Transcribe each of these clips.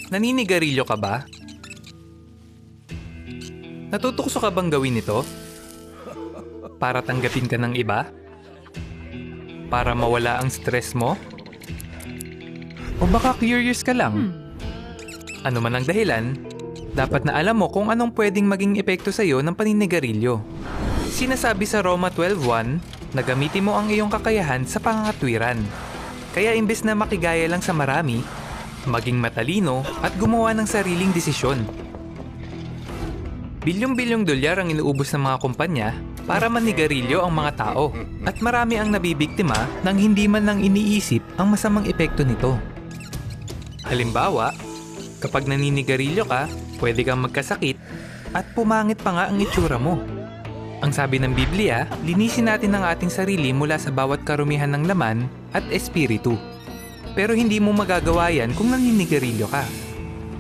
Naninigarilyo ka ba? Natutukso ka bang gawin ito? Para tanggapin ka ng iba? Para mawala ang stress mo? O baka curious ka lang? Ano man ang dahilan, dapat na alam mo kung anong pwedeng maging epekto sa'yo ng paninigarilyo. Sinasabi sa Roma 12:1 na gamitin mo ang iyong kakayahan sa pangangatwiran. Kaya imbes na makigaya lang sa marami, maging matalino at gumawa ng sariling desisyon. Bilyong-bilyong dolyar ang inuubos ng mga kumpanya para manigarilyo ang mga tao at marami ang nabibiktima nang hindi man lang iniisip ang masamang epekto nito. Halimbawa, kapag naninigarilyo ka, pwede kang magkasakit at pumangit pa nga ang itsura mo. Ang sabi ng Biblia, linisin natin ang ating sarili mula sa bawat karumihan ng laman at espiritu. Pero hindi mo magagawa yan kung naninigarilyo ka.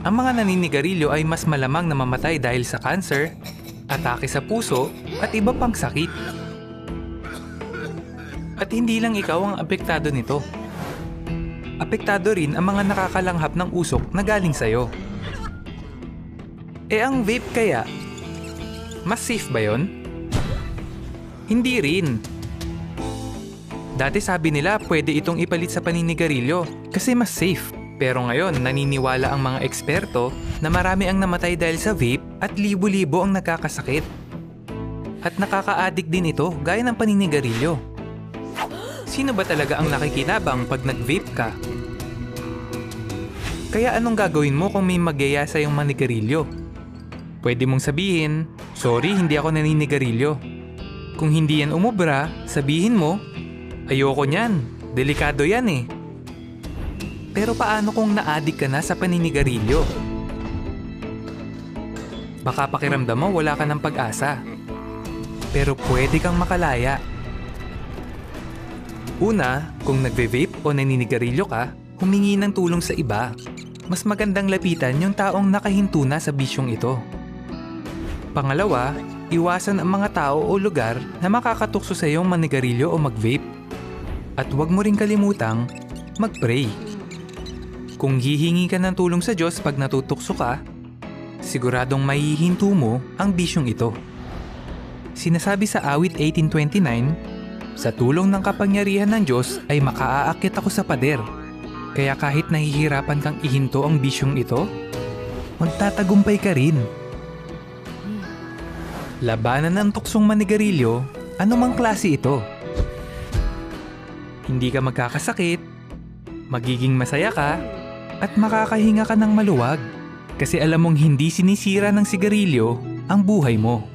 Ang mga naninigarilyo ay mas malamang na mamatay dahil sa cancer, atake sa puso, at iba pang sakit. At hindi lang ikaw ang apektado nito. Apektado rin ang mga nakakalanghap ng usok na galing sa'yo. Ang vape kaya? Mas safe ba yon? Hindi rin. Dati sabi nila pwede itong ipalit sa paninigarilyo kasi mas safe. Pero ngayon, naniniwala ang mga eksperto na marami ang namatay dahil sa vape at libo-libo ang nagkakasakit. At nakaka-addict din ito gaya ng paninigarilyo. Sino ba talaga ang nakikinabang pag nag-vape ka? Kaya anong gagawin mo kung may magyaya sa iyong manigarilyo? Pwede mong sabihin, sorry, hindi ako naninigarilyo. Kung hindi yan umubra, sabihin mo, ayoko niyan, delikado yan eh. Pero paano kung na-addict ka na sa paninigarilyo? Baka pakiramdam mo wala ka ng pag-asa. Pero pwede kang makalaya. Una, kung nagve-vape o naninigarilyo ka, humingi ng tulong sa iba. Mas magandang lapitan yung taong nakahinto na sa bisyong ito. Pangalawa, iwasan ang mga tao o lugar na makakatukso sa iyong manigarilyo o mag-vape. At huwag mo rin kalimutang mag-pray. Kung hihingi ka ng tulong sa Diyos pag natutukso ka, siguradong maihinto mo ang bisyong ito. Sinasabi sa awit 18:29, sa tulong ng kapangyarihan ng Diyos ay makaaakit ako sa pader. Kaya kahit nahihirapan kang ihinto ang bisyong ito, magtatagumpay ka rin. Labanan ng tuksong manigarilyo, anumang klase ito. Hindi ka magkakasakit, magiging masaya ka, at makakahinga ka ng maluwag kasi alam mong hindi sinisira ng sigarilyo ang buhay mo.